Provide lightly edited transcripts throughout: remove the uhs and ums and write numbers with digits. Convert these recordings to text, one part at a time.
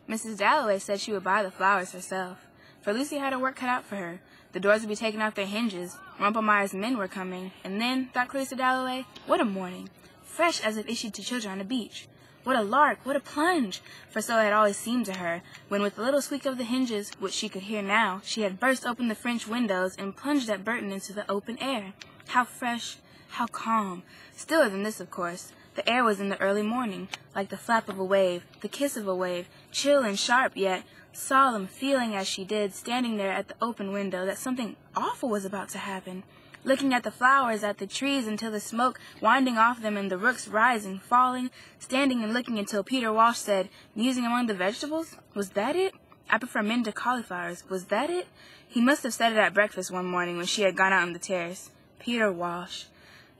Mrs. Dalloway said she would buy the flowers herself, for Lucy had her work cut out for her. The doors would be taken off their hinges. Rumpelmeyer's men were coming, and then, thought Clarissa Dalloway, what a morning! Fresh as if issued to children on the beach. What a lark, what a plunge! For so it had always seemed to her, when with a little squeak of the hinges, which she could hear now, she had burst open the French windows and plunged at Burton into the open air. How fresh, how calm! Stiller than this, of course. The air was in the early morning, like the flap of a wave, the kiss of a wave, chill and sharp yet, solemn, feeling as she did, standing there at the open window, that something awful was about to happen. Looking at the flowers, at the trees, until the smoke winding off them and the rooks rising, falling, standing and looking until Peter Walsh said, musing among the vegetables, was that it? I prefer mint to cauliflowers. Was that it? He must have said it at breakfast one morning when she had gone out on the terrace. Peter Walsh.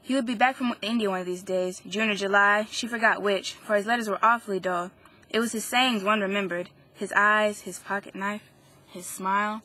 He would be back from India one of these days, June or July, she forgot which, for his letters were awfully dull. It was his sayings one remembered, his eyes, his pocket knife, his smile.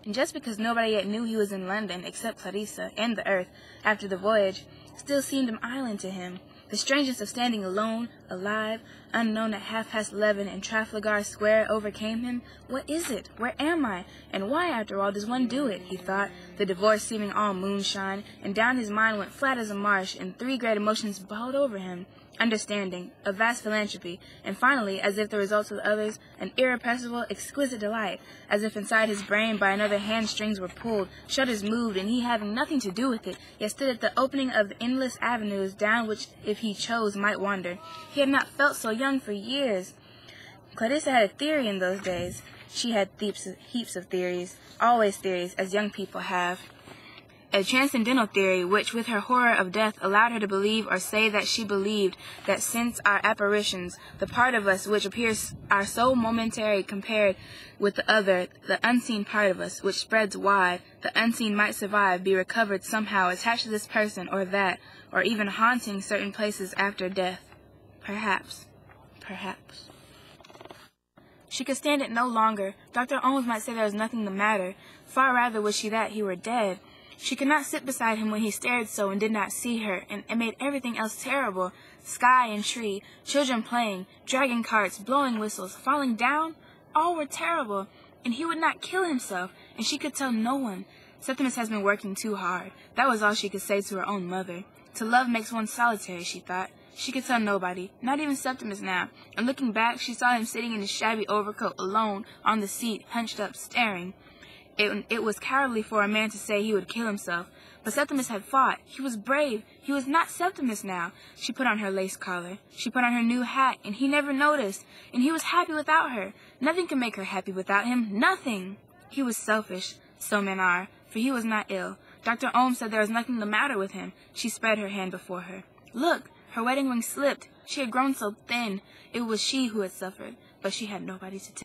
And just because nobody yet knew he was in London except Clarissa and the earth after the voyage still seemed an island to him. The strangeness of standing alone, alive, unknown at 11:30 in Trafalgar Square overcame him. What is it? Where am I? And why, after all, does one do it? He thought, the divorce seeming all moonshine, and down his mind went flat as a marsh, and three great emotions bowled over him. Understanding, a vast philanthropy, and finally, as if the results of the others, an irrepressible, exquisite delight, as if inside his brain by another hand strings were pulled, shutters moved, and he having nothing to do with it, yet stood at the opening of the endless avenues down which, if he chose, might wander. He had not felt so young for years. Clarissa had a theory in those days. She had heaps of theories, always theories, as young people have. A transcendental theory which, with her horror of death, allowed her to believe or say that she believed that since our apparitions, the part of us which appears are so momentary compared with the other, the unseen part of us, which spreads wide, the unseen might survive, be recovered somehow, attached to this person or that, or even haunting certain places after death. Perhaps. Perhaps. She could stand it no longer. Dr. Holmes might say there was nothing the matter. Far rather would she that he were dead. She could not sit beside him when he stared so and did not see her, and it made everything else terrible. Sky and tree, children playing, dragging carts, blowing whistles, falling down, all were terrible. And he would not kill himself, and she could tell no one. Septimus has been working too hard. That was all she could say to her own mother. To love makes one solitary, she thought. She could tell nobody, not even Septimus now, and looking back, she saw him sitting in his shabby overcoat alone on the seat, hunched up, staring. It was cowardly for a man to say he would kill himself, but Septimus had fought. He was brave. He was not Septimus now. She put on her lace collar. She put on her new hat, and he never noticed. And he was happy without her. Nothing could make her happy without him. Nothing. He was selfish. So men are, for he was not ill. Dr. Ohm said there was nothing the matter with him. She spread her hand before her. Look, her wedding ring slipped. She had grown so thin. It was she who had suffered, but she had nobody to tell.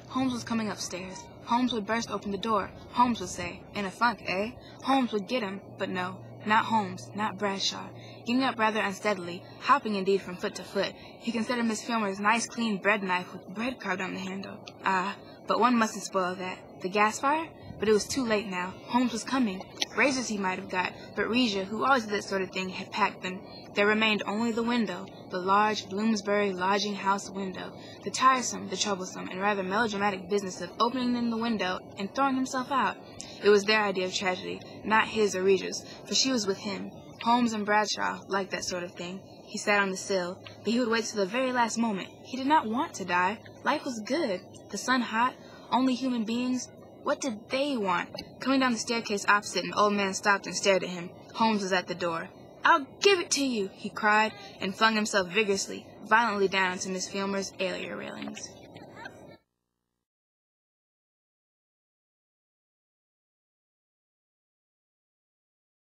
Holmes was coming upstairs. Holmes would burst open the door. Holmes would say, in a funk, eh? Holmes would get him, but no, not Holmes, not Bradshaw. Getting up rather unsteadily, hopping indeed from foot to foot, he considered Miss Filmer's nice clean bread knife with bread carved on the handle. Ah, but one mustn't spoil that. The gas fire? But it was too late now. Holmes was coming. Razors he might have got, but Regia, who always did that sort of thing, had packed them. There remained only the window, the large Bloomsbury lodging-house window, the tiresome, the troublesome, and rather melodramatic business of opening in the window and throwing himself out. It was their idea of tragedy, not his or Regia's, for she was with him. Holmes and Bradshaw liked that sort of thing. He sat on the sill, but he would wait till the very last moment. He did not want to die. Life was good. The sun hot. Only human beings. What did they want? Coming down the staircase opposite, an old man stopped and stared at him. Holmes was at the door. "I'll give it to you," he cried, and flung himself vigorously, violently down to Miss Filmer's area railings.